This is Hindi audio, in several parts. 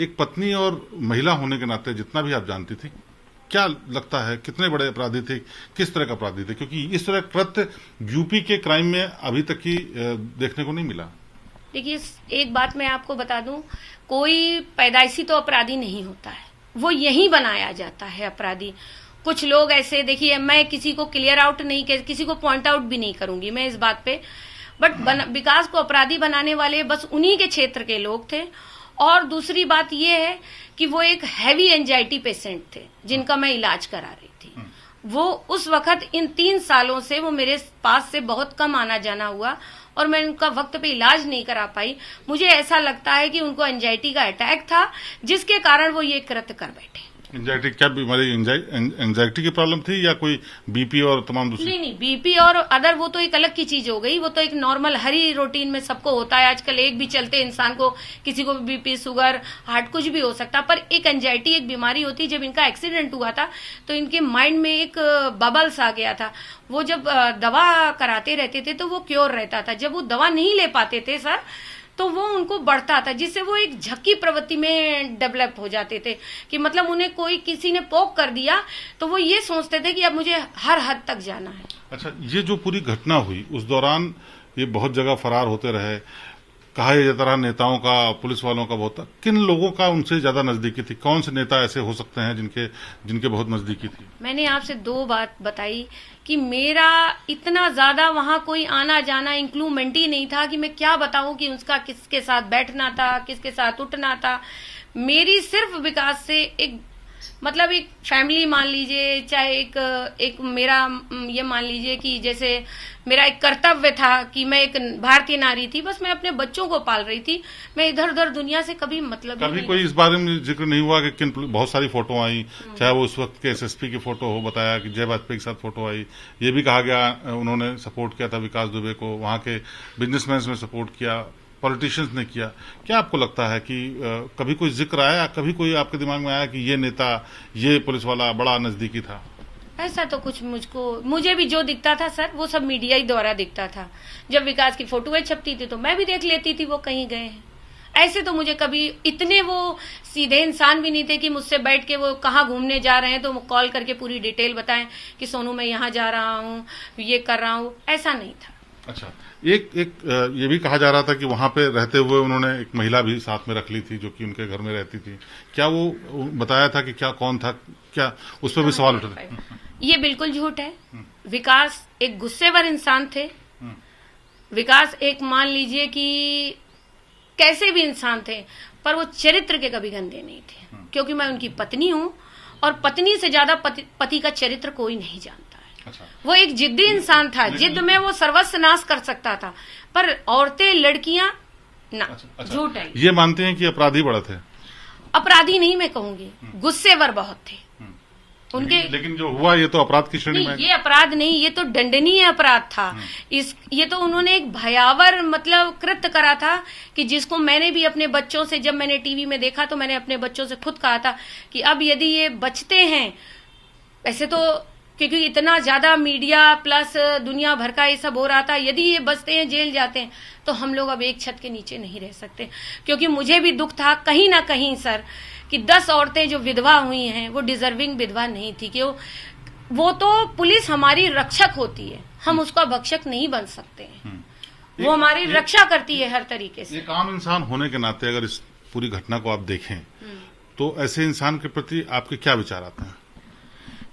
एक पत्नी और महिला होने के नाते जितना भी आप जानती थी, क्या लगता है कितने बड़े अपराधी थे, किस तरह का अपराधी थे? क्योंकि इस तरह कृत्य यूपी के क्राइम में अभी तक ही देखने को नहीं मिला। देखिए, एक बात मैं आपको बता दूं, कोई पैदाइशी तो अपराधी नहीं होता है, वो यही बनाया जाता है अपराधी। कुछ लोग ऐसे, देखिए मैं किसी को क्लियर आउट नहीं, किसी को पॉइंट आउट भी नहीं करूंगी मैं इस बात पे, बट विकास को अपराधी बनाने वाले बस उन्हीं के क्षेत्र के लोग थे। और दूसरी बात ये है कि वो एक हैवी एंजाइटी पेशेंट थे जिनका मैं इलाज करा रही थी। वो उस वक्त इन 3 सालों से वो मेरे पास से बहुत कम आना जाना हुआ और मैं उनका वक्त पे इलाज नहीं करा पाई। मुझे ऐसा लगता है कि उनको एंजाइटी का अटैक था जिसके कारण वो ये कृत्य कर बैठे। एंजाइटी क्या बीमारी, एंजाइटी की प्रॉब्लम थी या कोई बीपी और तमाम दूसरी? नहीं, बीपी और अदर वो तो एक अलग की चीज हो गई। वो तो एक नॉर्मल हरी रूटीन में सबको होता है आजकल, एक भी चलते इंसान को, किसी को बीपी, शुगर, हार्ट कुछ भी हो सकता। पर एक एंजाइटी एक बीमारी होती है। जब इनका एक्सीडेंट हुआ था तो इनके माइंड में एक बबल्स आ गया था। वो जब दवा कराते रहते थे तो वो क्योर रहता था, जब वो दवा नहीं ले पाते थे सर तो वो उनको बढ़ता था, जिससे वो एक झक्की प्रवृत्ति में डेवलप हो जाते थे कि मतलब उन्हें कोई किसी ने पोक कर दिया तो वो ये सोचते थे कि अब मुझे हर हद तक जाना है। अच्छा, ये जो पूरी घटना हुई उस दौरान ये बहुत जगह फरार होते रहे, कहा जाता रहा नेताओं का, पुलिस वालों का बहुत, किन लोगों का उनसे ज्यादा नजदीकी थी? कौन से नेता ऐसे हो सकते हैं जिनके बहुत नजदीकी थी? मैंने आपसे 2 बात बताई कि मेरा इतना ज्यादा वहां कोई आना जाना इंक्लूमेंट ही नहीं था कि मैं क्या बताऊं कि उसका किसके साथ बैठना था, किसके साथ उठना था। मेरी सिर्फ विकास से एक मतलब एक फैमिली मान लीजिए, चाहे एक मेरा ये मान लीजिए कि जैसे मेरा एक कर्तव्य था कि मैं एक भारतीय नारी थी, बस मैं अपने बच्चों को पाल रही थी। मैं इधर उधर दुनिया से कभी मतलब कभी कोई इस बारे में जिक्र नहीं हुआ कि किन, बहुत सारी फोटो आई, चाहे वो उस वक्त के एसएसपी की फोटो हो, बताया कि जय वाजपेयी के साथ फोटो आई, ये भी कहा गया उन्होंने सपोर्ट किया था विकास दुबे को, वहां के बिजनेसमैन ने सपोर्ट किया, पॉलिटिशियंस ने किया। क्या आपको लगता है कि कभी कोई जिक्र आया, कभी कोई आपके दिमाग में आया कि ये नेता, ये पुलिस वाला बड़ा नजदीकी था? ऐसा तो कुछ मुझे भी जो दिखता था सर वो सब मीडिया ही द्वारा दिखता था। जब विकास की फोटोएं छपती थी तो मैं भी देख लेती थी वो कहीं गए हैं। ऐसे तो मुझे कभी इतने वो सीधे इंसान भी नहीं थे कि मुझसे बैठ के वो कहाँ घूमने जा रहे हैं तो कॉल करके पूरी डिटेल बताएं कि सोनू मैं यहाँ जा रहा हूँ, ये कर रहा हूँ, ऐसा नहीं था। अच्छा, एक ये भी कहा जा रहा था कि वहां पे रहते हुए उन्होंने एक महिला भी साथ में रख ली थी जो कि उनके घर में रहती थी। क्या वो बताया था कि क्या, कौन था, क्या उस पर भी सवाल उठे? ये बिल्कुल झूठ है। विकास एक गुस्सेवर इंसान थे। विकास एक मान लीजिए कि कैसे भी इंसान थे, पर वो चरित्र के कभी गंदे नहीं थे, क्योंकि मैं उनकी पत्नी हूँ और पत्नी से ज्यादा पति का चरित्र कोई नहीं जानता। अच्छा। वो एक जिद्दी इंसान था, जिद में वो सर्वस्व नाश कर सकता था, पर औरतें, लड़कियां ना। अच्छा। झूठ है। ये मानते हैं कि अपराधी बड़ा थे? अपराधी नहीं मैं कहूंगी, गुस्सेवर बहुत थे उनके। लेकिन जो हुआ ये तो अपराध की श्रेणी में? ये अपराध नहीं, ये तो दंडनीय अपराध था। ये तो उन्होंने एक भयावर मतलब कृत्य करा था कि जिसको मैंने भी अपने बच्चों से, जब मैंने टीवी में देखा तो मैंने अपने बच्चों से खुद कहा था कि अब यदि ये बचते हैं, ऐसे तो क्योंकि इतना ज्यादा मीडिया प्लस दुनिया भर का ये सब हो रहा था, यदि ये बचते हैं, जेल जाते हैं, तो हम लोग अब एक छत के नीचे नहीं रह सकते। क्योंकि मुझे भी दुख था कहीं ना कहीं सर कि 10 औरतें जो विधवा हुई हैं वो डिजर्विंग विधवा नहीं थी। कि वो तो पुलिस हमारी रक्षक होती है, हम उसका भक्षक नहीं बन सकते हैं। वो हमारी रक्षा करती है हर तरीके से। एक आम इंसान होने के नाते अगर इस पूरी घटना को आप देखें तो ऐसे इंसान के प्रति आपके क्या विचार आते हैं?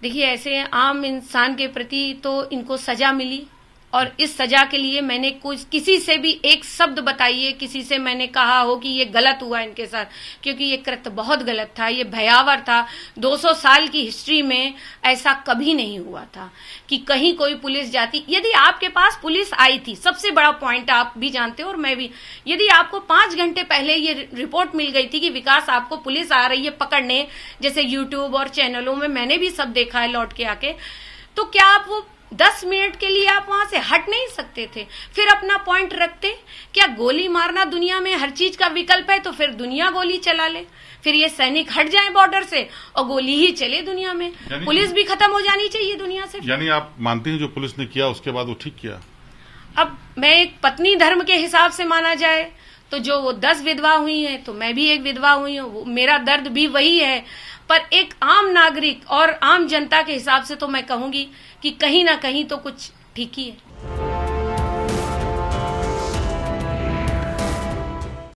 देखिए, ऐसे आम इंसान के प्रति तो इनको सजा मिली और इस सजा के लिए मैंने किसी से भी एक शब्द बताइए, किसी से मैंने कहा हो कि ये गलत हुआ इनके साथ, क्योंकि ये कृत्य बहुत गलत था, ये भयावह था। 200 साल की हिस्ट्री में ऐसा कभी नहीं हुआ था कि कहीं कोई पुलिस जाती। यदि आपके पास पुलिस आई थी, सबसे बड़ा पॉइंट आप भी जानते हो और मैं भी, यदि आपको 5 घंटे पहले ये रिपोर्ट मिल गई थी कि विकास आपको पुलिस आ रही है पकड़ने, जैसे यूट्यूब और चैनलों में मैंने भी सब देखा है लौट के आके, तो क्या आप वो 10 मिनट के लिए आप वहां से हट नहीं सकते थे? फिर अपना पॉइंट रखते। क्या गोली मारना दुनिया में हर चीज का विकल्प है? तो फिर दुनिया गोली चला ले, फिर ये सैनिक हट जाएं बॉर्डर से और गोली ही चले दुनिया में। पुलिस भी खत्म हो जानी चाहिए दुनिया से। यानी आप मानते हैं जो पुलिस ने किया उसके बाद वो ठीक किया? अब मैं एक पत्नी धर्म के हिसाब से माना जाए तो जो वो 10 विधवा हुई हैं, तो मैं भी एक विधवा हुई हूँ, मेरा दर्द भी वही है। पर एक आम नागरिक और आम जनता के हिसाब से तो मैं कहूंगी कि कहीं ना कहीं तो कुछ ठीक ही है।